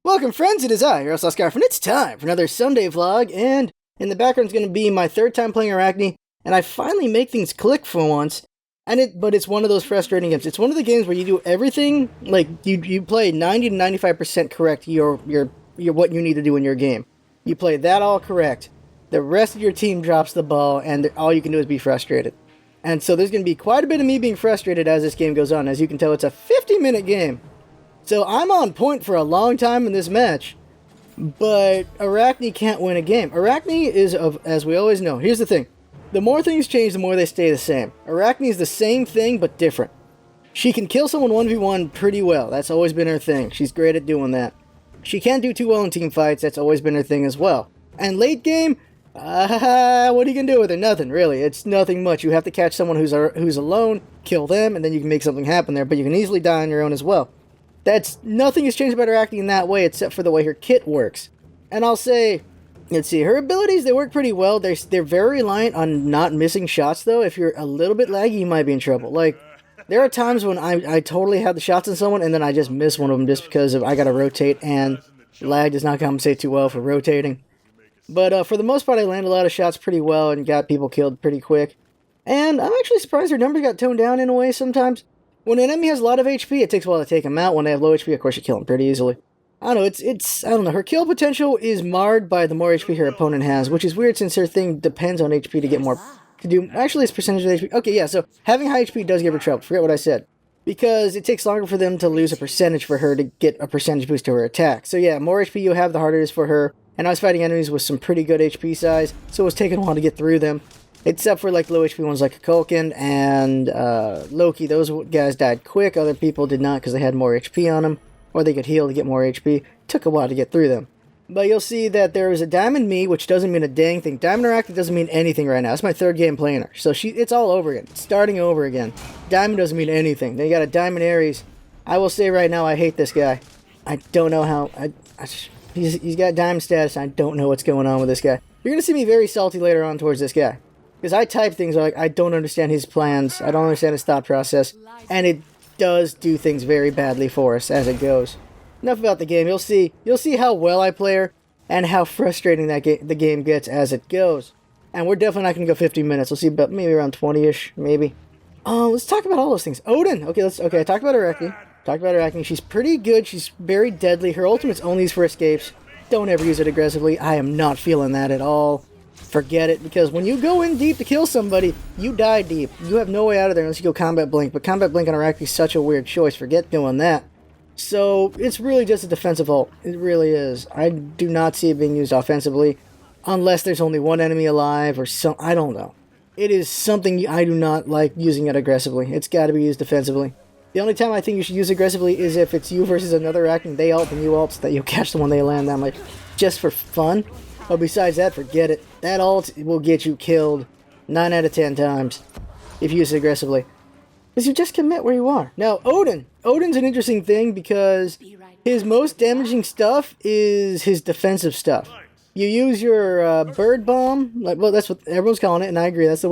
Welcome, friends. It is I, your host, and it's time for another Sunday vlog. And in the background is going to be my third time playing Arachne, and I finally make things click for once. But it's one of those frustrating games. It's one of the games where you do everything like you play 90 to 95% correct. Your what you need to do in your game. You play that all correct. The rest of your team drops the ball, and all you can do is be frustrated. And so there's going to be quite a bit of me being frustrated as this game goes on. As you can tell, it's a 50-minute game. So I'm on point for a long time in this match, but Arachne can't win a game. Arachne is, as we always know, here's the thing. The more things change, the more they stay the same. Arachne is the same thing, but different. She can kill someone 1v1 pretty well. That's always been her thing. She's great at doing that. She can't do too well in team fights. That's always been her thing as well. And late game, what are you going to do with her? Nothing, really. It's nothing much. You have to catch someone who's alone, kill them, and then you can make something happen there. But you can easily die on your own as well. Nothing has changed about her acting in that way except for the way her kit works. And I'll say, let's see, her abilities, they work pretty well. They're very reliant on not missing shots, though. If you're a little bit laggy, you might be in trouble. Like, there are times when I totally have the shots on someone, and then I just miss one of them just because I gotta rotate, and lag does not compensate too well for rotating. But for the most part, I land a lot of shots pretty well and got people killed pretty quick. And I'm actually surprised her numbers got toned down in a way sometimes. When an enemy has a lot of HP, it takes a while to take them out. When they have low HP, of course, you kill them pretty easily. I don't know, I don't know, her kill potential is marred by the more HP her opponent has, which is weird since her thing depends on HP to get more, actually it's percentage of HP. Okay, yeah, so having high HP does give her trouble, forget what I said. Because it takes longer for them to lose a percentage for her to get a percentage boost to her attack. So yeah, more HP you have, the harder it is for her. And I was fighting enemies with some pretty good HP size, so it was taking a while to get through them. Except for like low HP ones like Cabraken and Loki. Those guys died quick. Other people did not because they had more HP on them. Or they could heal to get more HP. Took a while to get through them. But you'll see that there is a Diamond Me, which doesn't mean a dang thing. Diamond Arachne doesn't mean anything right now. It's my third game playing her. So it's all over again. It's starting over again. Diamond doesn't mean anything. Then you got a Diamond Ares. I will say right now I hate this guy. I don't know how... he's got Diamond status. I don't know what's going on with this guy. You're going to see me very salty later on towards this guy. Because I type things like, I don't understand his plans, I don't understand his thought process, and it does do things very badly for us as it goes. Enough about the game. You'll see how well I play her, and how frustrating the game gets as it goes. And we're definitely not going to go 50 minutes. We'll see about maybe around 20-ish, maybe. Let's talk about all those things. Odin! Okay, I talked about Arachne. She's pretty good, she's very deadly. Her ultimate's only used for escapes. Don't ever use it aggressively. I am not feeling that at all. Forget it, because when you go in deep to kill somebody, you die deep. You have no way out of there unless you go Combat Blink, but Combat Blink on Arachne is such a weird choice. Forget doing that. So, it's really just a defensive ult. It really is. I do not see it being used offensively, unless there's only one enemy alive, or some... I don't know. It is something I do not like using it aggressively. It's got to be used defensively. The only time I think you should use aggressively is if it's you versus another Arachne, they ult and you ult, so that you'll catch them when they land. I'm like, just for fun. But besides that, forget it. That ult will get you killed 9 out of 10 times if you use it aggressively. Because you just commit where you are. Now, Odin. Odin's an interesting thing because his most damaging stuff is his defensive stuff. You use your bird bomb. Well, that's what everyone's calling it, and I agree. That's the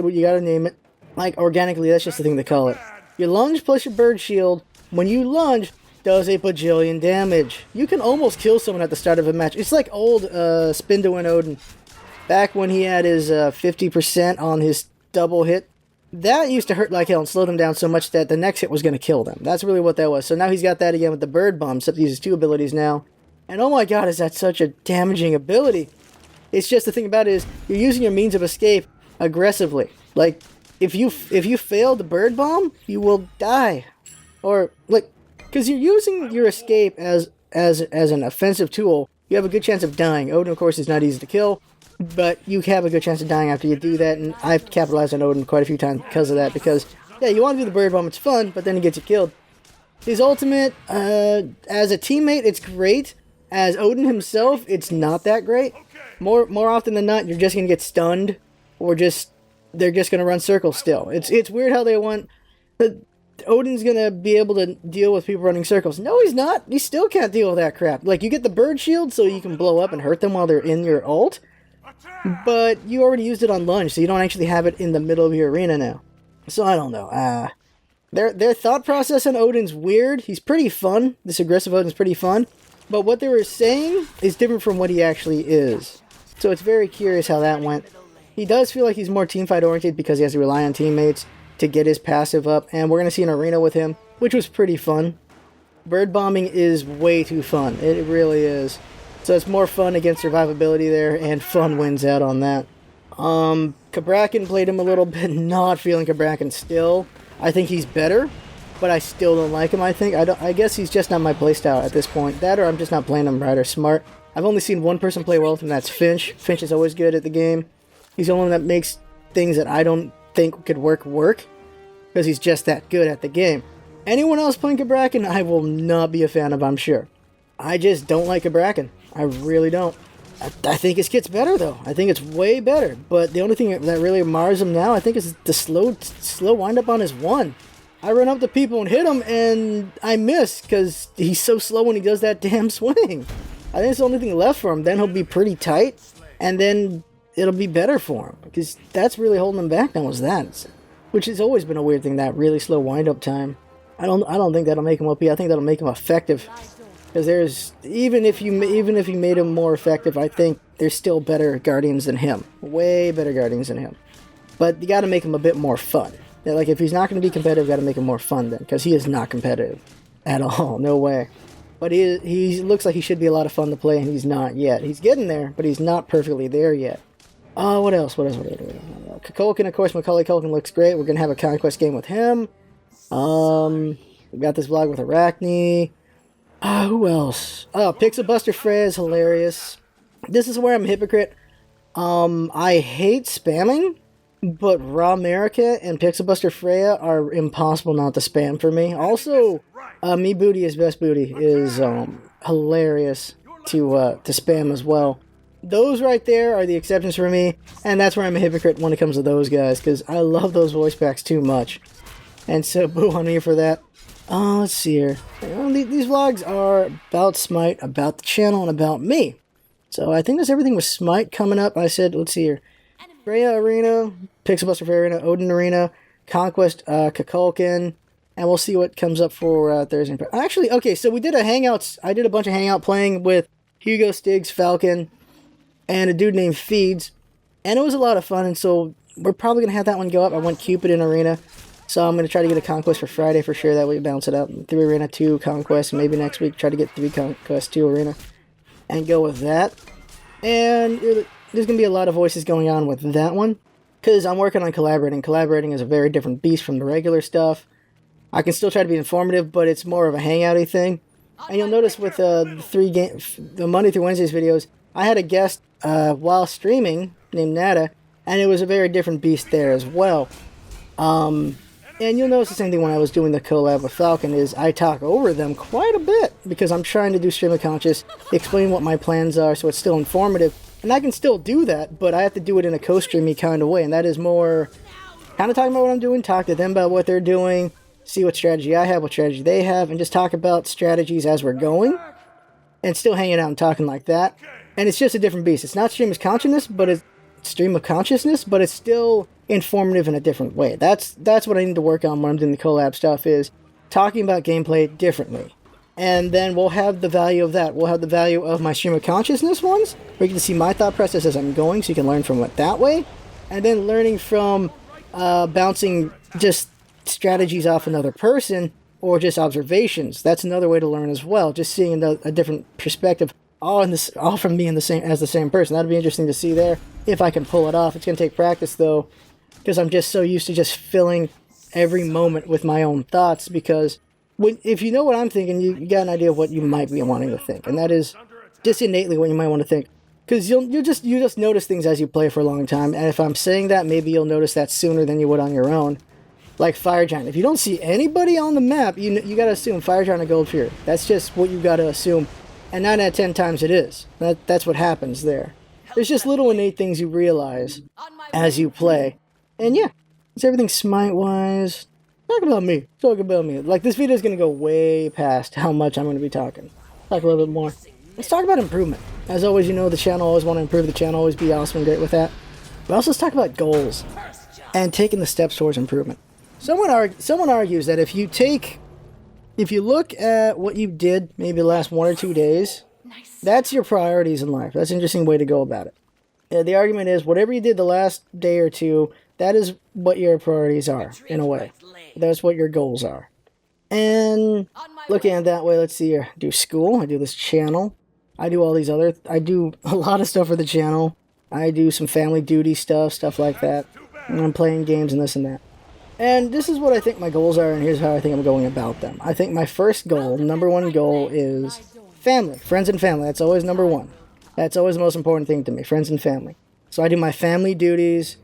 way you gotta name it. Like, organically, that's just the thing to call it. Your lunge plus your bird shield. When you lunge, does a bajillion damage. You can almost kill someone at the start of a match. It's like old Spin to Win Odin. Back when he had his 50% on his double hit. That used to hurt like hell and slow them down so much that the next hit was going to kill them. That's really what that was. So now he's got that again with the bird bomb, except he uses 2 abilities now. And oh my god, is that such a damaging ability. It's just the thing about it is, you're using your means of escape aggressively. Like, if you fail the bird bomb, you will die. Or, like... Because you're using your escape as an offensive tool, you have a good chance of dying. Odin, of course, is not easy to kill, but you have a good chance of dying after you do that, and I've capitalized on Odin quite a few times because of that, because, yeah, you want to do the bird bomb, it's fun, but then it gets you killed. His ultimate, as a teammate, it's great. As Odin himself, it's not that great. More often than not, you're just going to get stunned, or they're just going to run circles still. It's weird how they want... Odin's gonna be able to deal with people running circles. No, he's not. He still can't deal with that crap. Like, you get the bird shield so you can blow up and hurt them while they're in your ult, but you already used it on lunge, so you don't actually have it in the middle of your arena now. So I don't know. Their thought process on Odin's weird. He's pretty fun. This aggressive Odin's pretty fun. but what they were saying is different from what he actually is. So it's very curious how that went. He does feel like he's more teamfight oriented because he has to rely on teammates to get his passive up, and we're going to see an arena with him, which was pretty fun. Bird bombing is way too fun. It really is. So it's more fun against survivability there, and fun wins out on that. Cabraken played him a little bit, not feeling Cabraken still. I think he's better, but I still don't like him, I think. I guess he's just not my playstyle at this point. That or I'm just not playing him right or smart. I've only seen one person play well with him, that's Finch. Finch is always good at the game. He's the only one that makes things that I don't think could work, because he's just that good at the game. Anyone else playing Cabraken, I will not be a fan of, I'm sure. I just don't like Cabraken. I really don't. I think his kit's better, though. I think it's way better. But the only thing that really mars him now, I think, is the slow wind-up on his one. I run up to people and hit him, and I miss, because he's so slow when he does that damn swing. I think it's the only thing left for him. Then he'll be pretty tight, and then it'll be better for him. Because that's really holding him back now, is that. Which has always been a weird thing, that really slow wind-up time. I don't think that'll make him OP. I think that'll make him effective. Because there's, even if you made him more effective, I think there's still better Guardians than him. Way better Guardians than him. But you gotta make him a bit more fun. Like, if he's not gonna be competitive, you gotta make him more fun then. Because he is not competitive. At all. No way. But he looks like he should be a lot of fun to play, and he's not yet. He's getting there, but he's not perfectly there yet. What else? Cabraken, of course, Macaulay Culkin looks great. We're gonna have a Conquest game with him. We got this vlog with Arachne. Who else? Pixel Buster Freya is hilarious. This is where I'm a hypocrite. I hate spamming, but Raw America and Pixel Buster Freya are impossible not to spam for me. Also, Me Booty is Best Booty is hilarious to spam as well. Those right there are the exceptions for me, and that's where I'm a hypocrite when it comes to those guys, because I love those voice packs too much. And so, boo on me for that. Let's see here. These vlogs are about Smite, about the channel, and about me. So I think that's everything with Smite coming up. I said, let's see here. Freya Arena, Pixel Buster Freya Arena, Odin Arena, Conquest, Cabraken, and we'll see what comes up for Thursday. Actually, okay, so we did a Hangouts. I did a bunch of Hangout playing with Hugo, Stiggs, Falcon, and a dude named Feeds. And it was a lot of fun, and so we're probably going to have that one go up. I went Cupid in Arena. So I'm going to try to get a Conquest for Friday for sure. That way we bounce it out. 3 Arena, 2 Conquest. Maybe next week try to get 3 Conquest, 2 Arena. And go with that. And there's going to be a lot of voices going on with that one. Because I'm working on collaborating. Collaborating is a very different beast from the regular stuff. I can still try to be informative, but it's more of a hangouty thing. And you'll notice with the Monday through Wednesdays videos, I had a guest while streaming named Nada. And it was a very different beast there as well. And you'll notice the same thing when I was doing the collab with Falcon is I talk over them quite a bit because I'm trying to do stream of conscious, explain what my plans are so it's still informative. And I can still do that, but I have to do it in a co-streamy kind of way. And that is more kind of talking about what I'm doing, talk to them about what they're doing, see what strategy I have, what strategy they have, and just talk about strategies as we're going. And still hanging out and talking like that. And it's just a different beast. It's not stream of consciousness, but it's stream of consciousness, but it's still informative in a different way. That's what I need to work on when I'm doing the collab stuff, is talking about gameplay differently. And then we'll have the value of that. We'll have the value of my stream of consciousness ones, where you can see my thought process as I'm going, so you can learn from it that way. And then learning from bouncing just strategies off another person, or just observations. That's another way to learn as well, just seeing a different perspective, all from me as the same person. That'd be interesting to see there, if I can pull it off. It's going to take practice, though, because I'm just so used to just filling every moment with my own thoughts, because if you know what I'm thinking, you got an idea of what you might be wanting to think, and that is just innately what you might want to think, because you just notice things as you play for a long time, and if I'm saying that, maybe you'll notice that sooner than you would on your own. Like Fire Giant. If you don't see anybody on the map, you got to assume Fire Giant or Gold Fury. That's just what you got to assume, and 9 out of 10 times it is. That's what happens there. There's just little innate things you realize as you play. And yeah, it's everything Smite-wise. Talk about me. Talk about me. Like, this video is going to go way past how much I'm going to be talking. Talk a little bit more. Let's talk about improvement. As always, you know the channel, always want to improve the channel, always be awesome and great with that. But also let's talk about goals and taking the steps towards improvement. Someone argues that if you take if you look at what you did maybe the last 1 or 2 days, that's your priorities in life. That's an interesting way to go about it. The argument is whatever you did the last day or two, that is what your priorities are, in a way. That's what your goals are. And looking at it that way, let's see here. I do school, I do this channel, I do all these other, I do a lot of stuff for the channel. I do some family duty stuff like that. And I'm playing games and this and that. And this is what I think my goals are, and here's how I think I'm going about them. I think my first goal, number one goal, is family. Friends and family. That's always number one. That's always the most important thing to me, friends and family. So I do my family duties,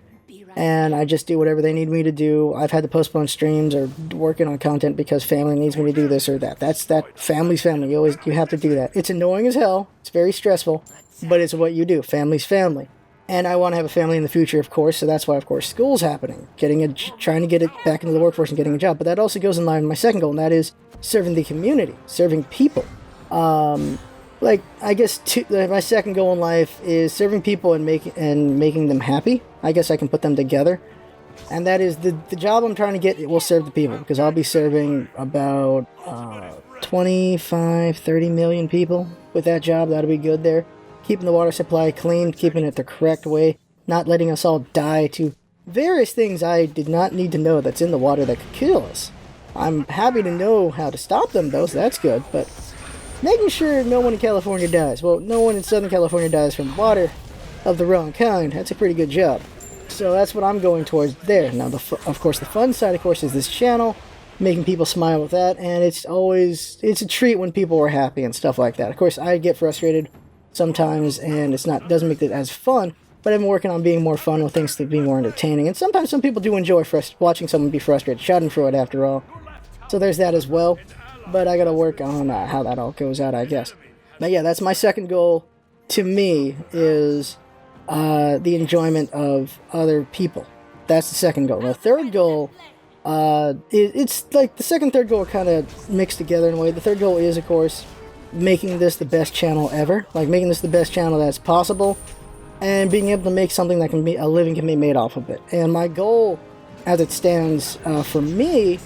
and I just do whatever they need me to do. I've had to postpone streams or working on content because family needs me to do this or that. That's that. Family's family. You have to do that. It's annoying as hell. It's very stressful, but it's what you do. Family's family. And I want to have a family in the future, of course, so that's why, of course, school's happening. Trying to get it back into the workforce and getting a job. But that also goes in line with my second goal, and that is serving the community, serving people. I guess my second goal in life is serving people and making them happy. I guess I can put them together. And that is the job I'm trying to get, it will serve the people, because I'll be serving about 25, 30 million people with that job. That'll be good there. Keeping the water supply clean, keeping it the correct way, not letting us all die to various things I did not need to know that's in the water that could kill us. I'm happy to know how to stop them, though, so that's good, but making sure no one in California dies. Well, no one in Southern California dies from water of the wrong kind. That's a pretty good job. So that's what I'm going towards there. Now, of course, the fun side, of course, is this channel, making people smile with that, and it's a treat when people are happy and stuff like that. Of course, I get frustrated sometimes, and doesn't make it as fun, but I've been working on being more fun with things to be more entertaining, and sometimes some people do enjoy watching someone be frustrated. Schadenfreude, after all. So there's that as well, but I gotta work on how that all goes out, I guess. But yeah, that's my second goal, to me, is the enjoyment of other people. That's the second goal. The third goal, it's like the second and third goal are kind of mixed together in a way. The third goal is, of course, making this the best channel ever, like making this the best channel that's possible, and being able to make something that a living can be made off of it. And my goal, as it stands for me,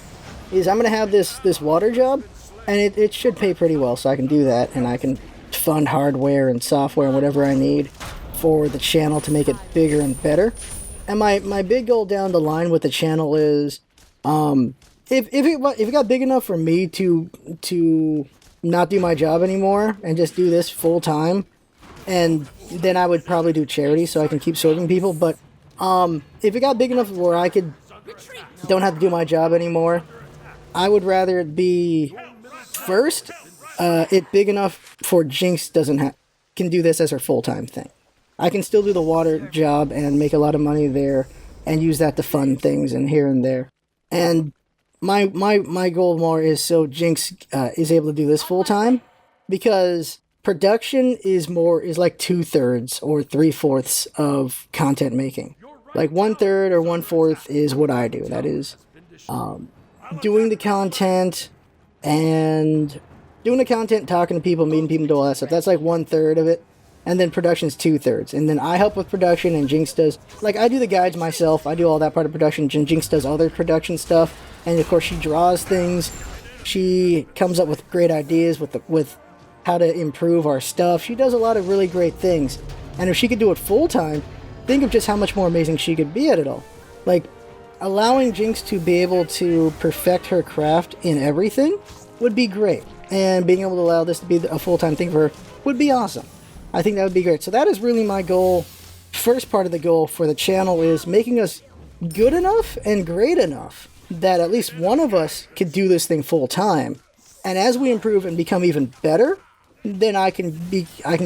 is I'm going to have this water job, and it should pay pretty well, so I can do that, and I can fund hardware and software and whatever I need for the channel to make it bigger and better. And my big goal down the line with the channel is, if it got big enough for me to not do my job anymore and just do this full time, and then I would probably do charity so I can keep serving people. But if it got big enough where I don't have to do my job anymore, I would rather it be first it big enough for Jinx can do this as her full-time thing. I can still do the water job and make a lot of money there and use that to fund things and here and there. And my goal more is so Jinx is able to do this full time, because production is like 2/3 or 3/4 of content making. Like 1/3 or 1/4 is what I do. That is doing the content, talking to people, meeting people, do all that stuff. That's like 1/3 of it. And then production's 2/3. And then I help with production, and Jinx does, like, I do the guides myself. I do all that part of production. And Jinx does other production stuff. And of course, she draws things. She comes up with great ideas with how to improve our stuff. She does a lot of really great things. And if she could do it full time, think of just how much more amazing she could be at it all. Like, allowing Jinx to be able to perfect her craft in everything would be great. And being able to allow this to be a full-time thing for her would be awesome. I think that would be great. So that is really my goal. First part of the goal for the channel is making us good enough and great enough that at least one of us could do this thing full time. And as we improve and become even better, then I can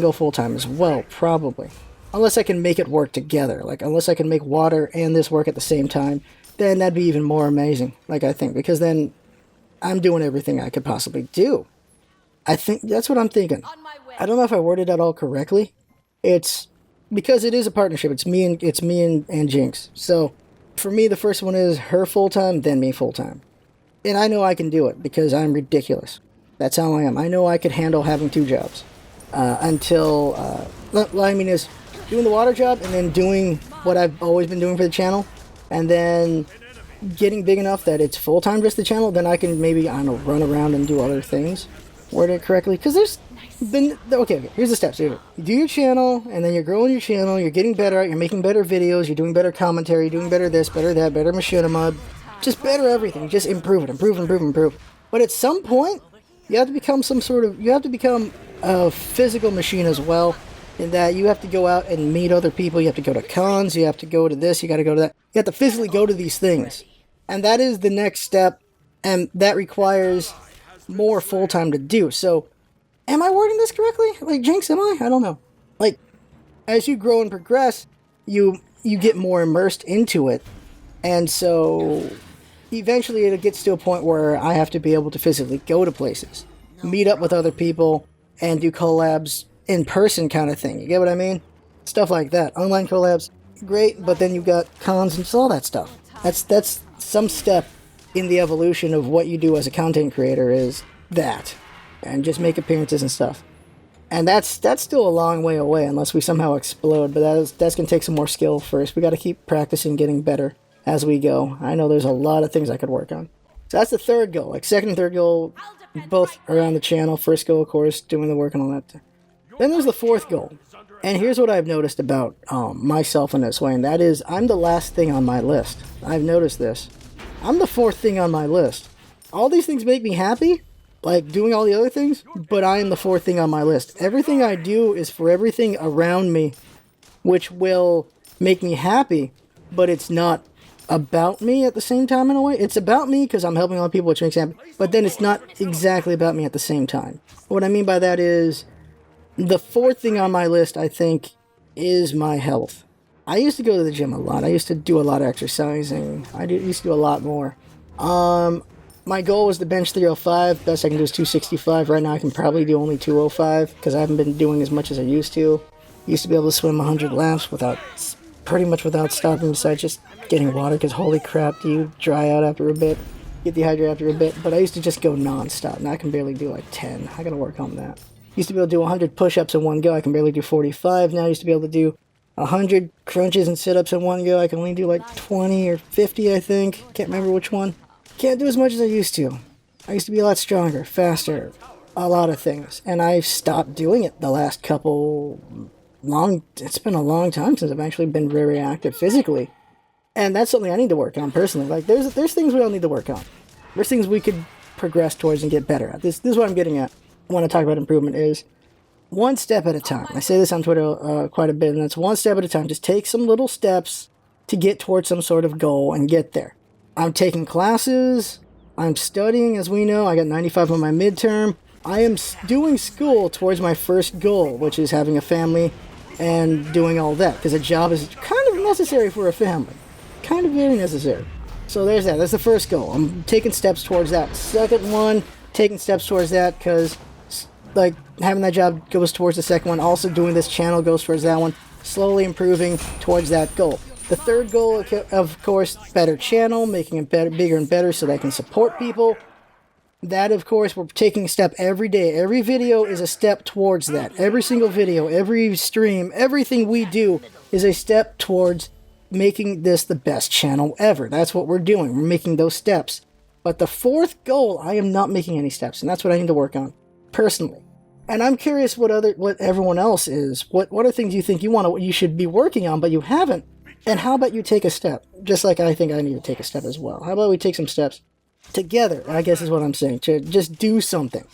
go full time as well, probably. Unless I can make it work together. Like, unless I can make water and this work at the same time, then that'd be even more amazing, like, I think, because then I'm doing everything I could possibly do. I think that's what I'm thinking. I don't know if I worded that all correctly. It's because it is a partnership. It's me and Jinx. So for me, the first one is her full-time, then me full-time. And I know I can do it because I'm ridiculous. That's how I am. I know I could handle having 2 jobs. Is doing the water job and then doing what I've always been doing for the channel. And then getting big enough that it's full-time just the channel, then I can maybe, I don't know, run around and do other things. Word it correctly. Because there's been... Okay, here's the steps. You do your channel, and then you're growing your channel, you're getting better at it, you're making better videos, you're doing better commentary, you're doing better this, better that, better machinima, just better everything. Just improve it, improve. But at some point, you have to become you have to become a physical machine as well, in that you have to go out and meet other people, you have to go to cons, you have to go to this, you gotta go to that. You have to physically go to these things. And that is the next step, and that requires more full-time to do. So, am I wording this correctly? Like, Jinx, am I? I don't know. Like, as you grow and progress, you get more immersed into it. And so, eventually it gets to a point where I have to be able to physically go to places, meet up with other people, and do collabs in person kind of thing. You get what I mean? Stuff like that. Online collabs, great, but then you've got cons and all that stuff. That's some step in the evolution of what you do as a content creator is that. And just make appearances and stuff. And that's still a long way away unless we somehow explode, but that's going to take some more skill first. We got to keep practicing getting better as we go. I know there's a lot of things I could work on. So that's the third goal. Like, second and third goal, both around the channel. First goal, of course, doing the work and all that. Then there's the fourth goal. And here's what I've noticed about myself in this way, and that is I'm the last thing on my list. I've noticed this. I'm the fourth thing on my list. All these things make me happy, like doing all the other things, but I am the fourth thing on my list. Everything I do is for everything around me, which will make me happy, but it's not about me at the same time in a way. It's about me because I'm helping other people, which makes me happy, but then it's not exactly about me at the same time. What I mean by that is, the fourth thing on my list, I think, is my health. I used to go to the gym a lot. I used to do a lot of exercising. Used to do a lot more. My goal was to bench 305. Best I can do is 265. Right now I can probably do only 205 because I haven't been doing as much as I used to. Used to be able to swim 100 laps pretty much without stopping, besides just getting water, because holy crap, do you dry out after a bit. Get dehydrated after a bit. But I used to just go non-stop. Now I can barely do like 10. I gotta work on that. Used to be able to do 100 push-ups in one go. I can barely do 45. Now I used to be able to do 100 crunches and sit-ups in one go. I can only do like 20 or 50, I think. Can't remember which one. Can't do as much as I used to. I used to be a lot stronger, faster, a lot of things. And I've stopped doing it the last it's been a long time since I've actually been very active physically. And that's something I need to work on personally. Like, there's things we all need to work on. There's things we could progress towards and get better at. This is what I'm getting at when I talk about improvement is one step at a time. I say this on Twitter quite a bit, and it's one step at a time. Just take some little steps to get towards some sort of goal and get there. I'm taking classes. I'm studying, as we know. I got 95 on my midterm. I am doing school towards my first goal, which is having a family and doing all that, because a job is kind of necessary for a family. Kind of very necessary. So there's that. That's the first goal. I'm taking steps towards that. Second one, taking steps towards that, because like having that job goes towards the second one. Also doing this channel goes towards that one. Slowly improving towards that goal. The third goal, of course, better channel, making it better, bigger and better so that I can support people. That, of course, we're taking a step every day. Every video is a step towards that. Every single video, every stream, everything we do is a step towards making this the best channel ever. That's what we're doing. We're making those steps. But the fourth goal, I am not making any steps, and that's what I need to work on personally. And I'm curious what everyone else is. What are things you think you should be working on, but you haven't? And how about you take a step? Just like I think I need to take a step as well. How about we take some steps together, I guess is what I'm saying. To just do something.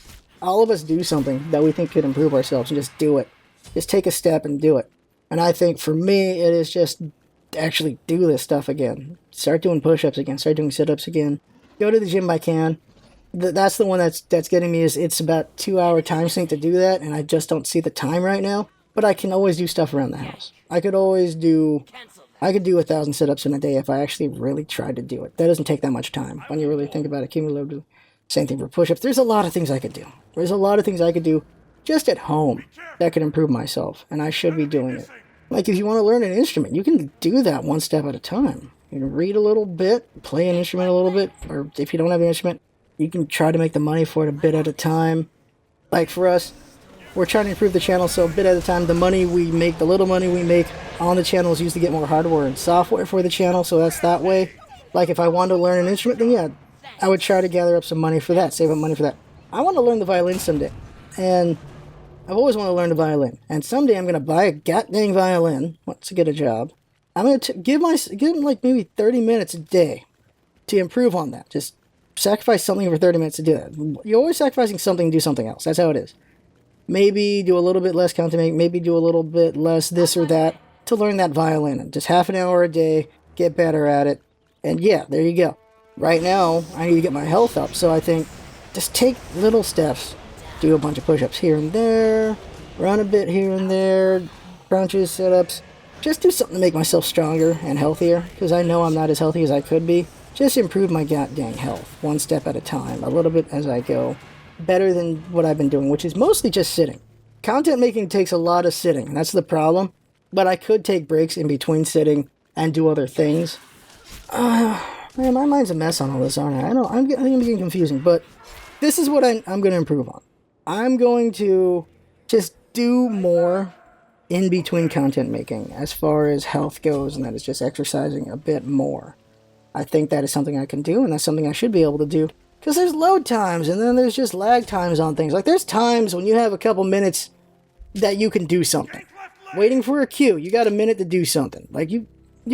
All of us do something that we think could improve ourselves and just do it. Just take a step and do it. And I think for me, it is just actually do this stuff again. Start doing push-ups again. Start doing sit-ups again. Go to the gym if I can. That's the one that's getting me, is it's about 2-hour time sink to do that, and I just don't see the time right now. But I can always do stuff around the house. I could do 1,000 sit-ups in a day if I actually really tried to do it. That doesn't take that much time when you really think about it cumulatively. Same thing for push-ups. There's a lot of things I could do. There's a lot of things I could do just at home that could improve myself, and I should be doing it. Like, if you want to learn an instrument, you can do that one step at a time. You can read a little bit, play an instrument a little bit, or if you don't have an instrument, you can try to make the money for it a bit at a time. Like for us, we're trying to improve the channel, so a bit at a time. The money we make, the little money we make on the channel is used to get more hardware and software for the channel, so that's that way. Like if I wanted to learn an instrument, then yeah, I would try to gather up some money for that, save up money for that. I want to learn the violin someday, and I've always wanted to learn the violin. And someday I'm gonna buy a goddamn violin once I get a job. I'm gonna give him like maybe 30 minutes a day to improve on that. Just sacrifice something for 30 minutes to do that. You're always sacrificing something to do something else. That's how it is. Maybe do a little bit less content, maybe do a little bit less this or that to learn that violin. And just half an hour a day, get better at it. And yeah, there you go. Right now, I need to get my health up, so I think just take little steps. Do a bunch of push-ups here and there, run a bit here and there, crunches, sit-ups. Just do something to make myself stronger and healthier, because I know I'm not as healthy as I could be. Just improve my goddamn health, one step at a time, a little bit as I go. Better than what I've been doing, which is mostly just sitting. Content making takes a lot of sitting, and that's the problem. But I could take breaks in between sitting and do other things. Man, my mind's a mess on all this, aren't I? I think I'm getting confusing, but this is what I'm going to improve on. I'm going to just do more in between content making as far as health goes, and that is just exercising a bit more. I think that is something I can do, and that's something I should be able to do. Because there's load times, and then there's just lag times on things. Like, there's times when you have a couple minutes that you can do something. Waiting for a queue, you got a minute to do something. Like, you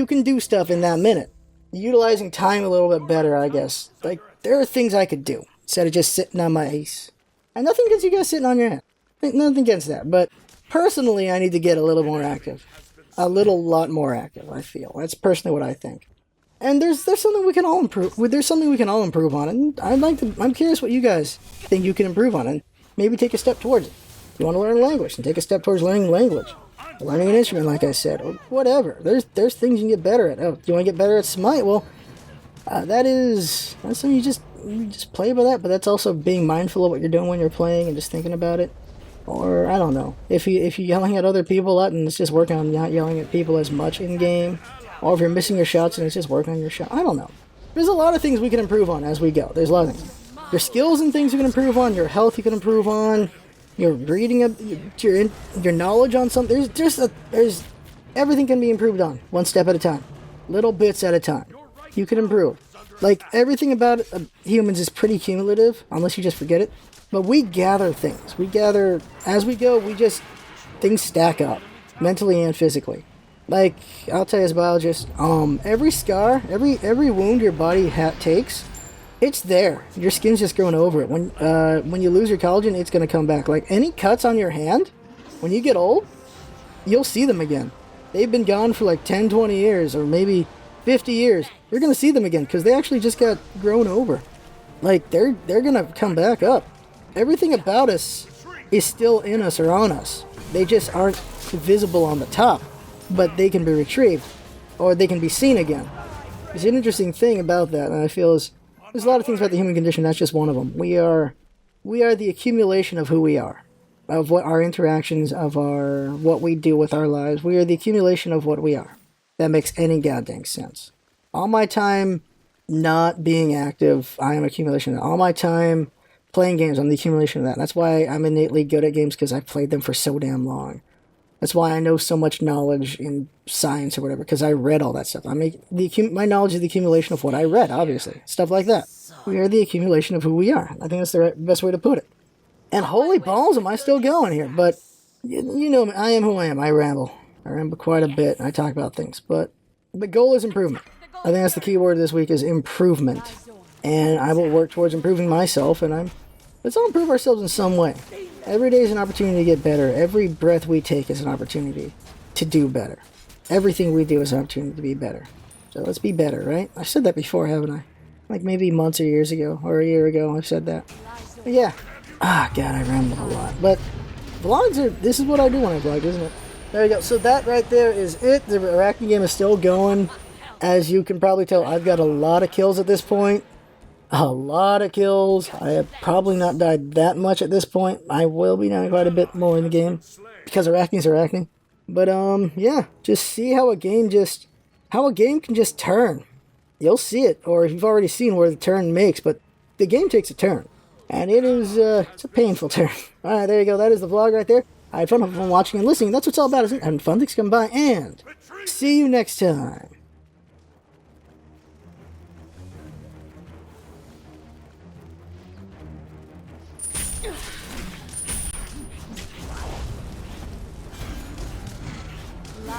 can do stuff in that minute. Utilizing time a little bit better, I guess. Like, there are things I could do, instead of just sitting on my ace. And nothing against you guys sitting on your hand. Nothing against that. But, personally, I need to get a little more active. A lot more active, I feel. That's personally what I think. And there's something we can all improve. There's something we can all improve on, and I'm curious what you guys think you can improve on, and maybe take a step towards it. If you want to learn a language, then take a step towards learning language, learning an instrument, like I said, or whatever. There's things you can get better at. Oh, do you want to get better at Smite? Well, that's something you just play by that. But that's also being mindful of what you're doing when you're playing and just thinking about it. Or I don't know, if you're yelling at other people a lot, and it's just working on not yelling at people as much in game. Or if you're missing your shots and it's just working on your shot. I don't know. There's a lot of things we can improve on as we go. There's a lot of things. Your skills and things you can improve on. Your health you can improve on. Your reading, your knowledge on something. There's everything can be improved on. One step at a time. Little bits at a time. You can improve. Like, everything about humans is pretty cumulative, unless you just forget it. But we gather things. We gather, as we go, things stack up. Mentally and physically. Like, I'll tell you as a biologist, every scar, every wound your body takes, it's there. Your skin's just growing over it. When you lose your collagen, it's going to come back. Like, any cuts on your hand, when you get old, you'll see them again. They've been gone for like 10, 20 years, or maybe 50 years. You're going to see them again, because they actually just got grown over. Like, they're going to come back up. Everything about us is still in us or on us. They just aren't visible on the top. But they can be retrieved, or they can be seen again. There's an interesting thing about that, and I feel there's a lot of things about the human condition. That's just one of them. We are the accumulation of who we are, of what our interactions, of what we do with our lives. We are the accumulation of what we are. That makes any goddamn sense. All my time not being active, I am accumulation of that. All my time playing games, I'm the accumulation of that. That's why I'm innately good at games, because I've played them for so damn long. That's why I know so much knowledge in science or whatever, because I read all that stuff. My knowledge is the accumulation of what I read, obviously. Stuff like that. We are the accumulation of who we are. I think that's the best way to put it. And holy balls, am I still going here? But, you know me, I am who I am. I ramble. I ramble quite a bit. I talk about things. But the goal is improvement. I think that's the key word this week, is improvement. And I will work towards improving myself, and let's all improve ourselves in some way. Every day is an opportunity to get better. Every breath we take is an opportunity to do better. Everything we do is an opportunity to be better. So let's be better, right? I've said that before, haven't I? Like maybe months or years ago, or a year ago, I've said that. But yeah. God, I rambled a lot. But this is what I do when I vlog, isn't it? There you go. So that right there is it. The Arachne game is still going. As you can probably tell, I've got a lot of kills at this point. A lot of kills. I have probably not died that much at this point. I will be dying quite a bit more in the game, because Arachne's Arachne. But yeah, just see how a game can just turn. You'll see it, or if you've already seen where the turn makes, but the game takes a turn, and it's a painful turn. All right, there you go. That is the vlog right there. I had fun watching and listening. That's what it's all about, isn't it? Having fun, things come by, and see you next time.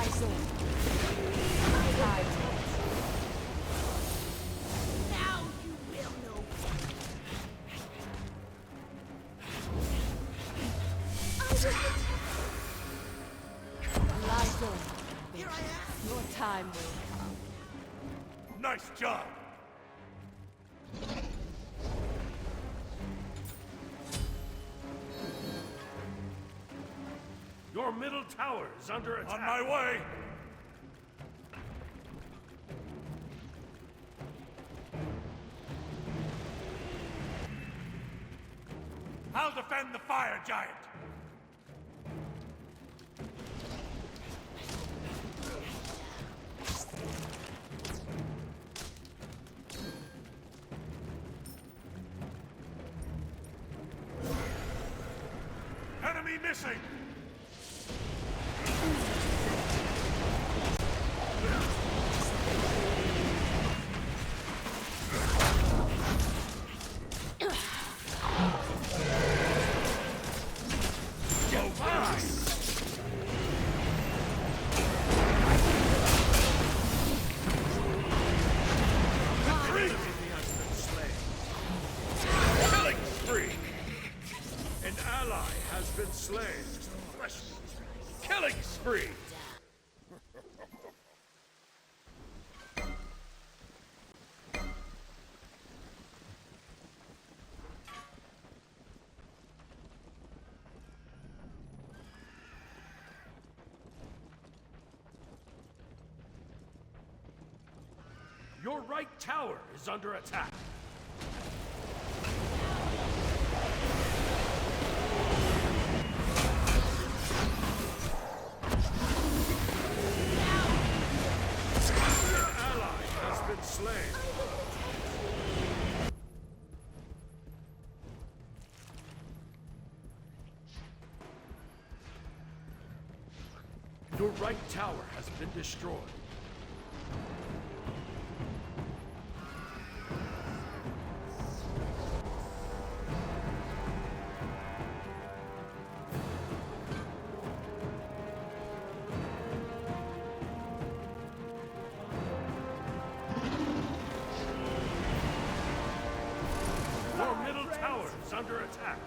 Rise on. Tide. Now you will know. Rise on. Here I am. Your time will come. Nice job! Your middle tower is under attack. On my way! I'll defend the fire giant! Enemy missing! Slain. Killing spree. Your right tower is under attack. Slain. Your right tower has been destroyed. Under attack.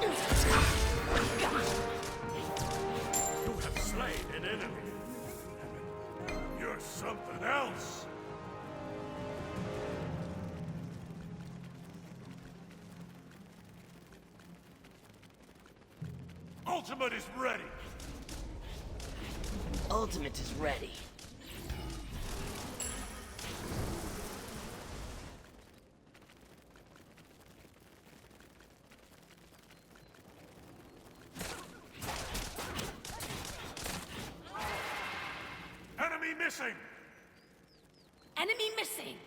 You have slain an enemy. You're something else. Ultimate is ready. Ultimate is ready. Enemy missing! Enemy missing!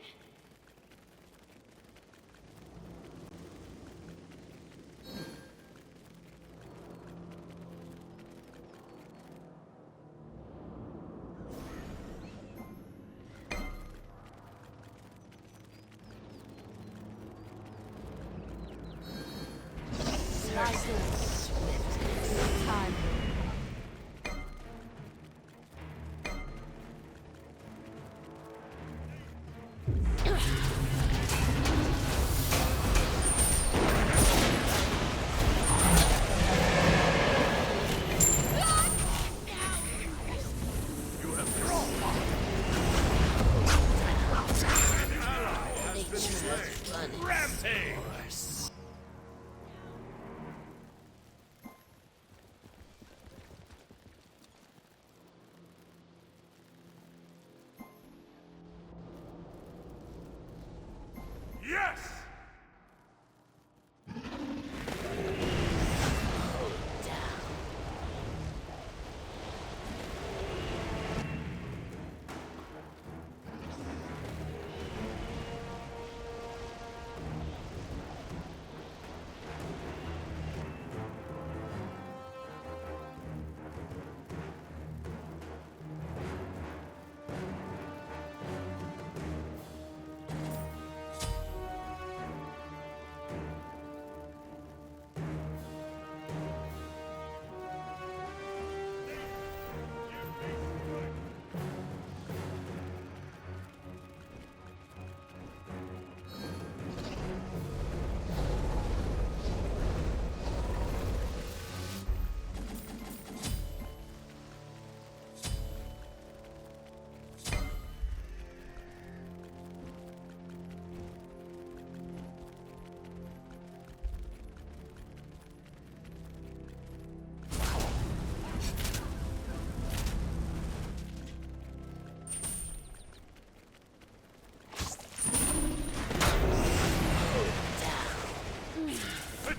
Rise on. Swift. Time. Rampage! Yes!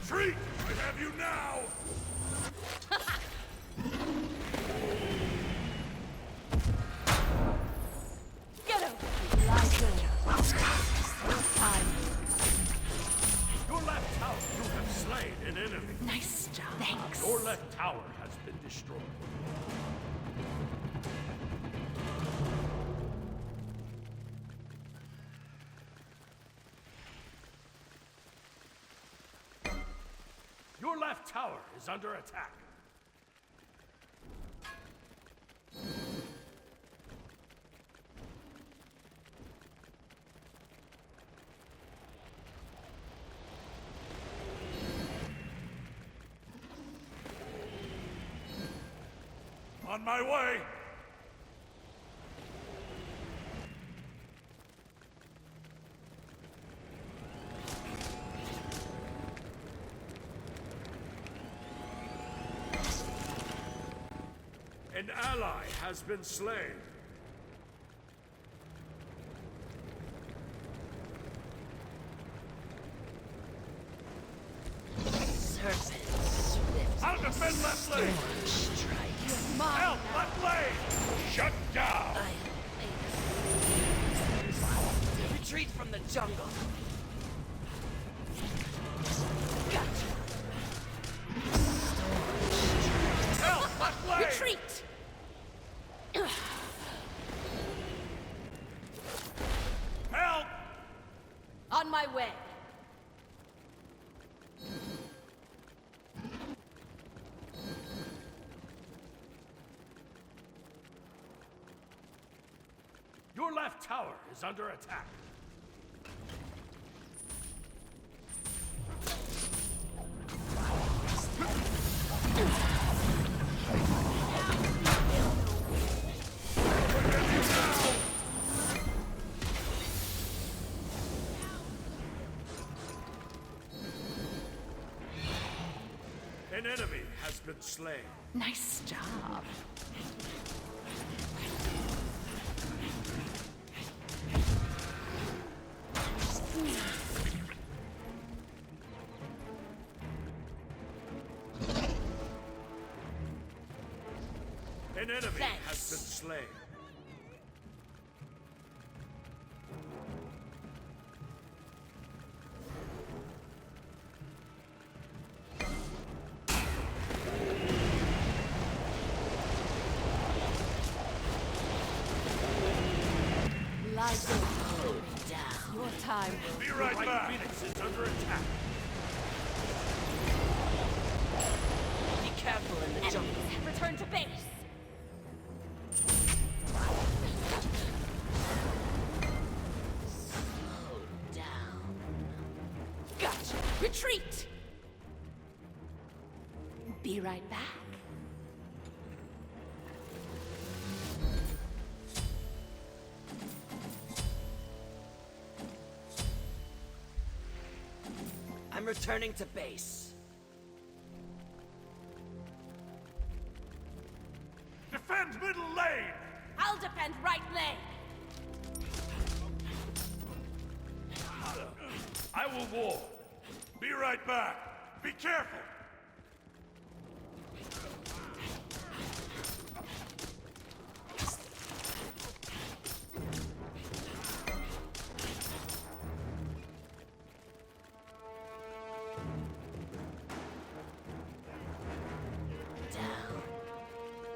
Retreat! I have you now! Get over! Lie low. Your time. Your left tower, you have slain an enemy. Nice job. Thanks. Your left tower has been destroyed. Your left tower is under attack. On my way! An ally has been slain. Serpent swift. I'll defend left lane! Strike. Help, left lane! Shut down! Retreat from the jungle. Gotcha. Help, left lane! Retreat! Help! On my way. Your left tower is under attack. An enemy has been slain. Nice job. An enemy Thanks. has been slain. Lie down. Your time will Be right back. Phoenix is under attack. Be careful in the jungle. enemies have returned to base. Slow down. Gotcha. Retreat. Be right back. I'm returning to base. Defend middle lane! I'll defend right lane. I will war. Be right back. Be careful. Down.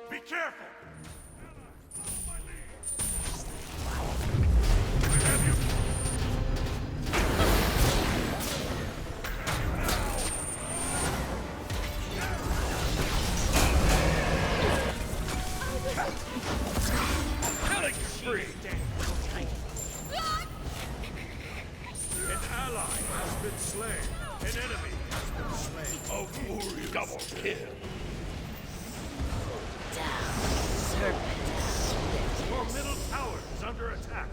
Be careful. Killing spree. An ally has been slain. An enemy has been slain. A warrior double kill. Down. Serpent swift. Your middle tower is under attack.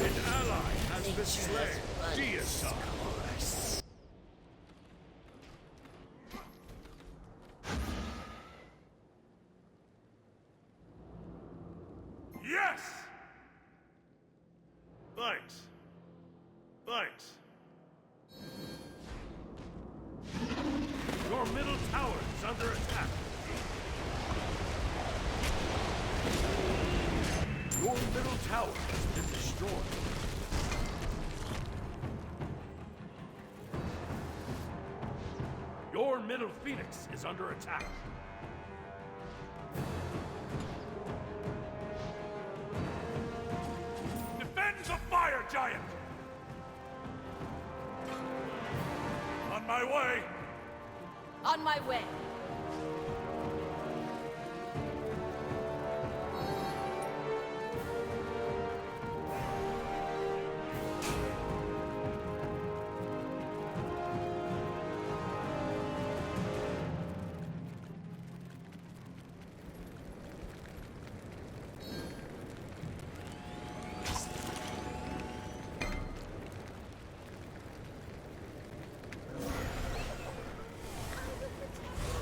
An ally has been slain. Deicide. Course. Yes! Thanks. Thanks. Your middle tower is under attack. Your middle tower has been destroyed. Your middle phoenix is under attack. Defend the fire giant! On my way! On my way.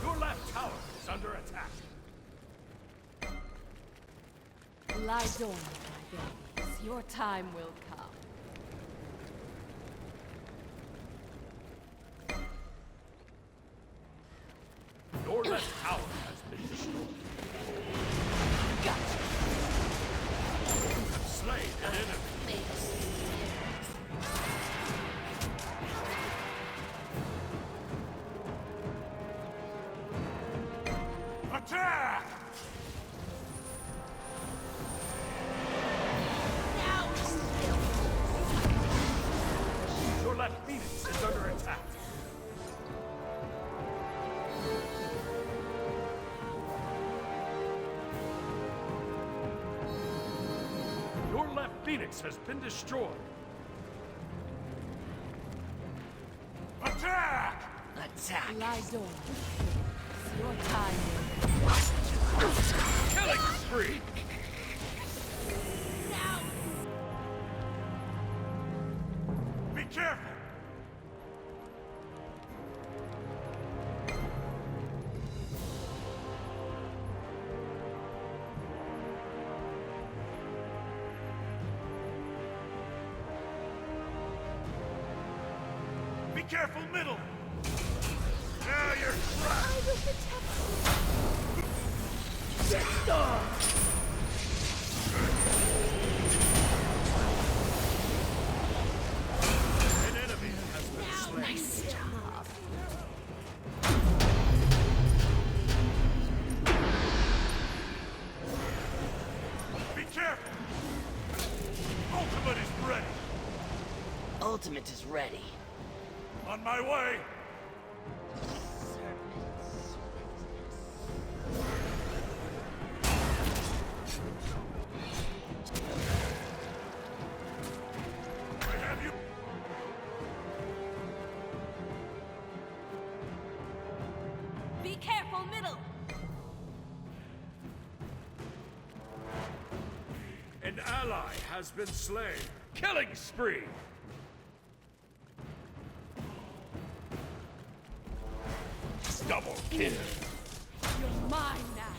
Your left tower is under attack. Lie dormant, my babies. Your time will come. Your left tower has been destroyed. Gotcha. You have slain an enemy. Attack! Your left phoenix is under attack. Your left phoenix has been destroyed. Attack! Attack! Lie dormant. Your time will Killing spree! Be careful! Be careful, middle! Now you're trapped! An enemy has been slain. Nice job. Be careful! Ultimate is ready! Ultimate is ready. On my way! I have you! Be careful, middle. An ally has been slain. Killing spree! Double kill! You're mine now.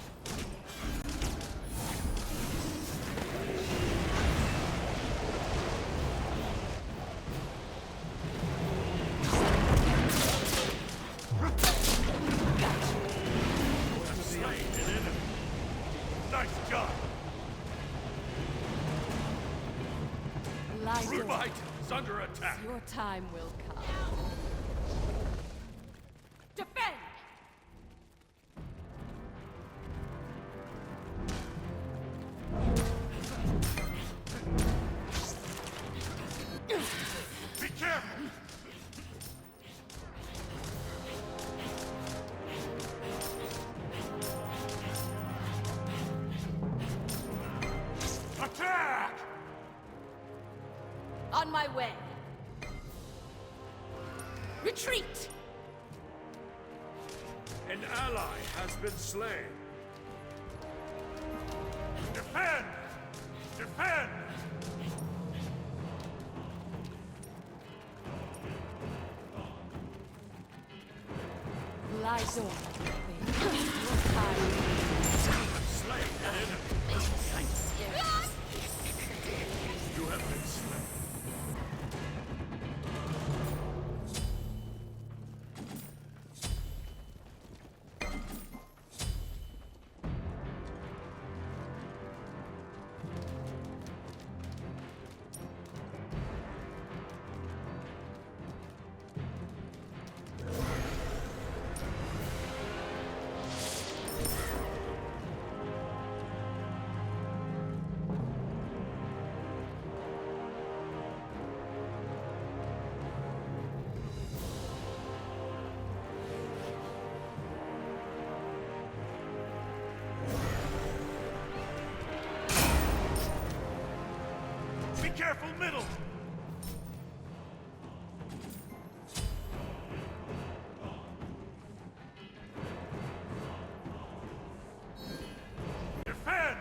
Slain an enemy. Nice job! Lie dormant. Smite is under attack. Your time will come. Defend! Be careful! Attack! On my way. Retreat! An ally has been slain. Defend! Defend! Lie dormant, baby. Your time Slain an enemy. You have been slain. Careful middle! Defend!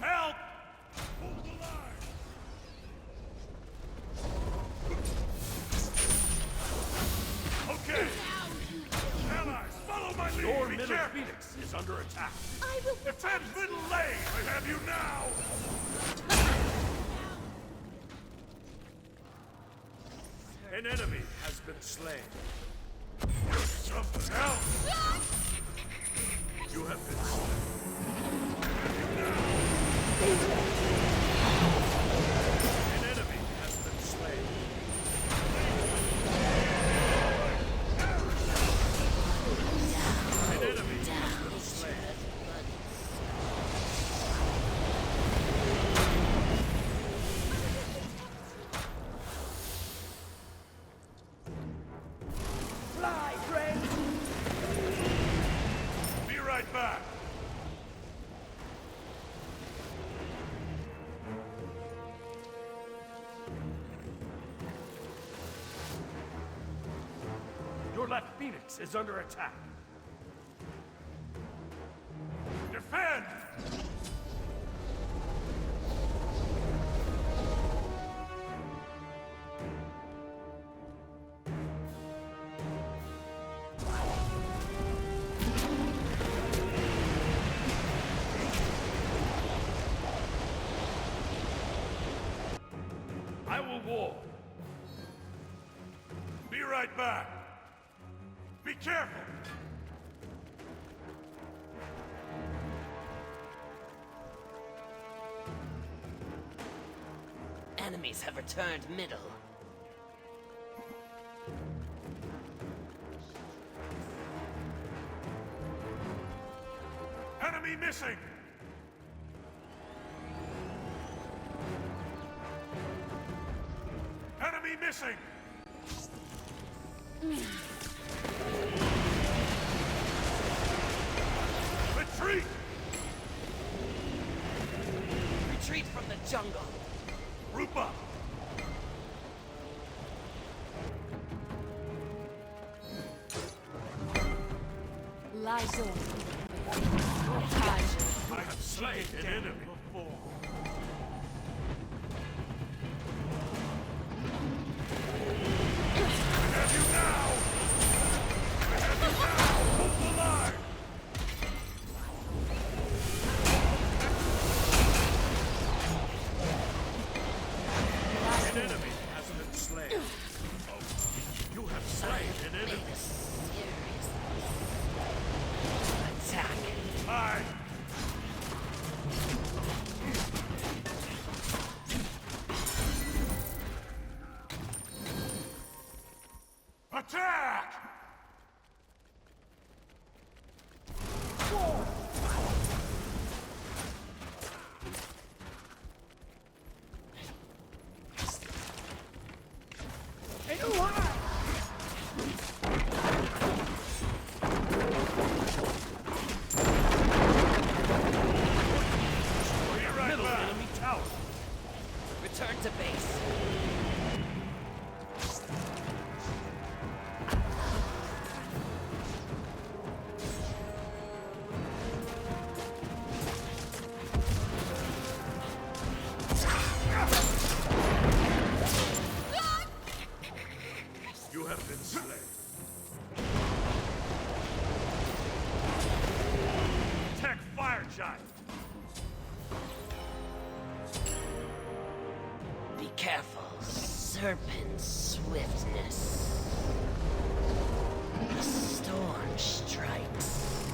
Help! Hold the line! Okay! Allies, follow my lead! Your middle Phoenix is under attack! I will Defend middle lane! I have you now! An enemy has been slain. You're something else! You have been slain. An enemy has been slain. An enemy has been slain. Fly, friend! Be right back. Your left Phoenix is under attack. Defend! I will war. Be right back. Be careful! Enemies have returned middle. Enemy missing! Enemy missing! Retreat! Retreat from the jungle. Group up! lie dormant. Your time. I have slain an enemy before. I have you now! I have you now! Hold the line! An enemy has been slain. Oh, you have slain an enemy. Make a serious attack. Aye. Attack! Be right Middle back. enemy tower. Return to base. You have been slain. Tech fire giant. Be careful. Serpent swiftness. The storm strikes.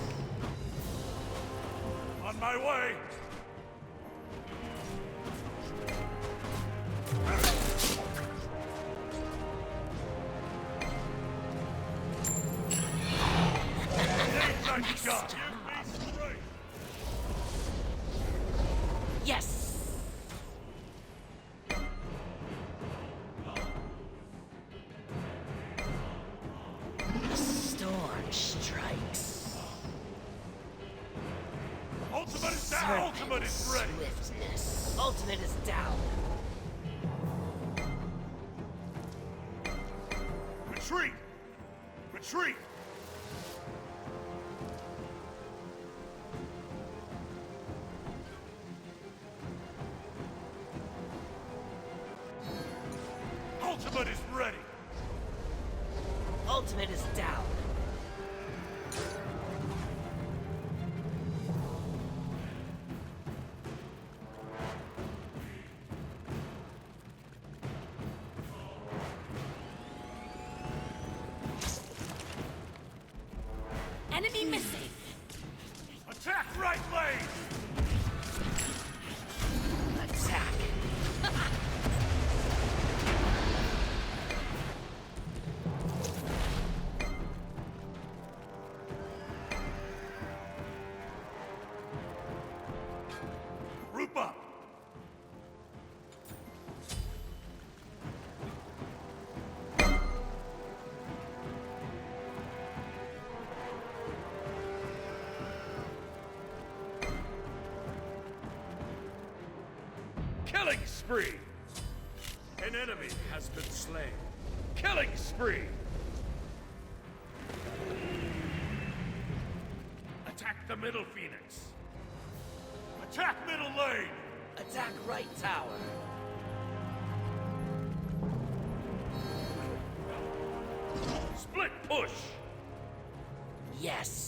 On my way. Thank God. Give me strength. Yes. Ultimate is ready. Swiftness. Ultimate is down. Retreat! Retreat! Ultimate is ready! Ultimate is down. Enemy missing. Attack right lane! Attack. Group up! Killing spree! An enemy has been slain. Killing spree! Attack the middle phoenix! Attack middle lane! Attack right tower. Split push! Yes.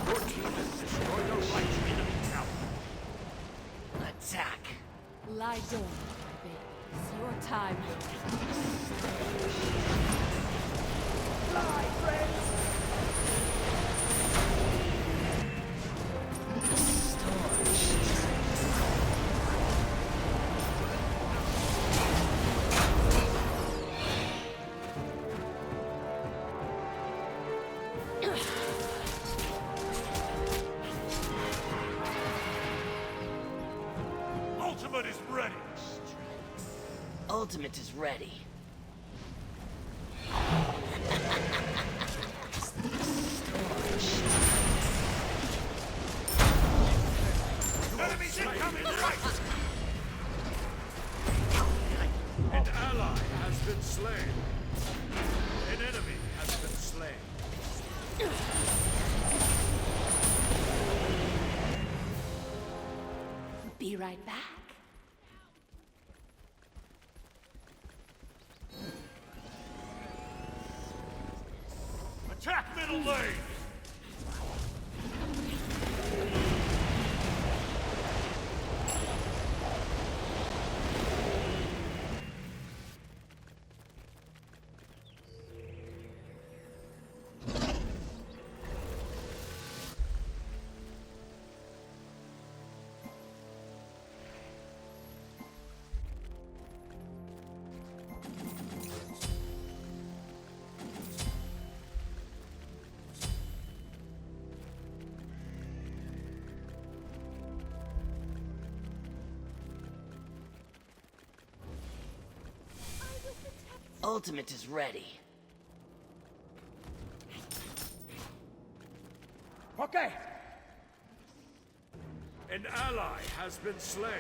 Your team has destroyed a right enemy tower. Attack. Lie dormant, my babies. Your time will Ultimate is ready! Ultimate is ready. Enemies incoming right! An ally has been slain. An enemy has been slain. be right back. Attack middle lane! Ultimate is ready. Okay! An ally has been slain.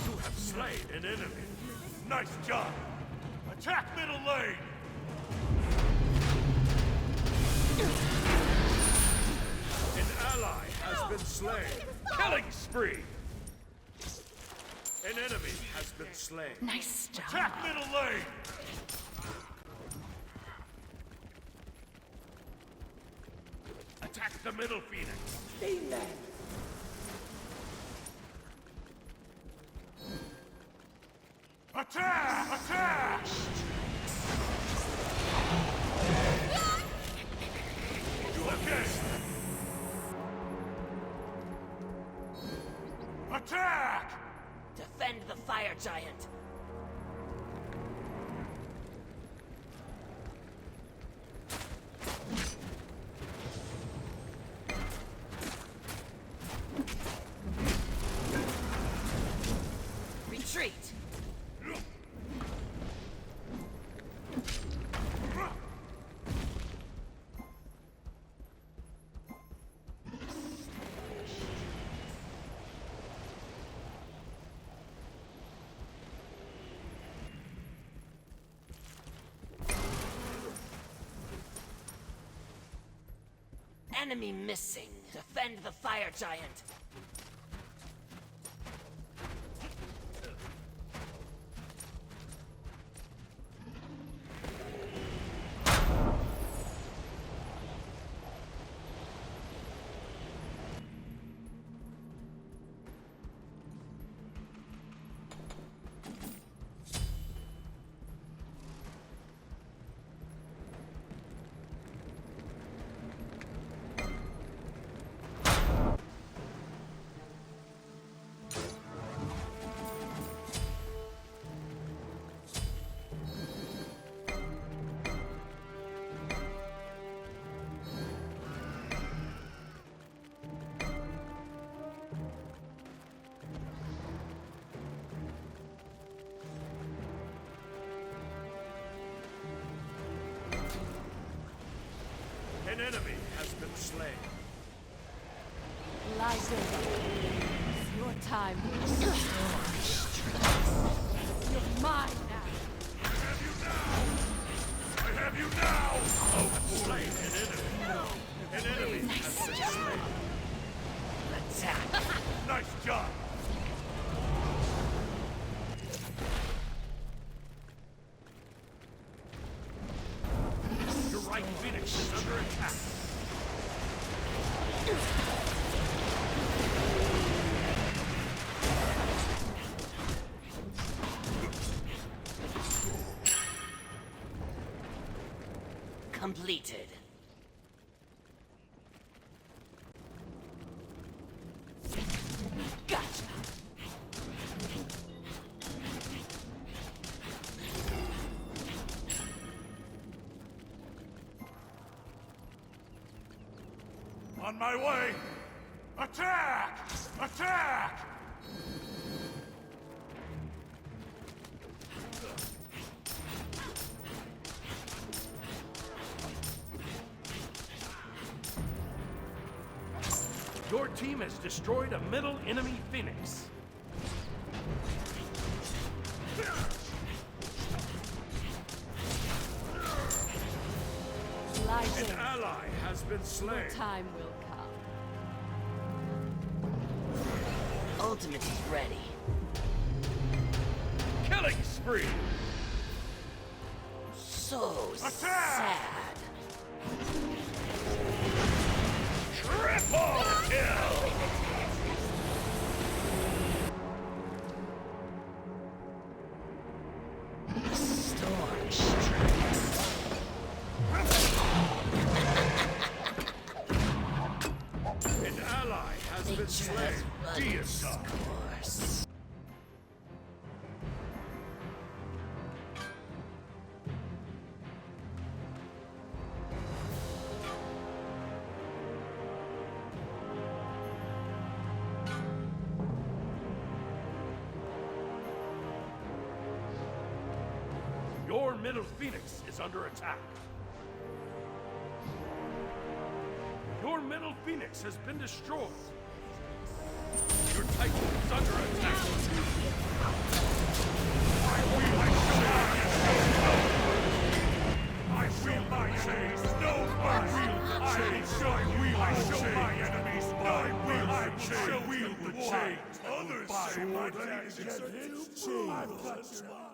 You have slain an enemy. Nice job! Attack middle lane! An ally has been slain. Killing spree! An enemy has been slain. Nice job. Attack middle lane! Attack the middle phoenix! Attack! Attack! Okay! Attack! Defend the fire giant. enemy missing. Defend the fire giant. An enemy has been slain. Lie down. Your time. You're mine now. I have you now! Oh, slain an enemy. An enemy has been slain. Attack. Nice job! Your right Phoenix is under attack. Completed. Gotcha. On my way! Attack! Attack! Your team has destroyed a middle enemy Phoenix. Lie An down. ally has been slain. Your time will come. Ultimate is ready. Killing spree! So Attack! sad. Triple kill! Storm strikes. An ally has been Nature has slain. run its Deicide. course. Your middle Phoenix is under attack. Your middle Phoenix has been destroyed. Your Titan is under attack. I will my enemies no mercy. I show my enemies no mercy. Others say my tactics are too cruel.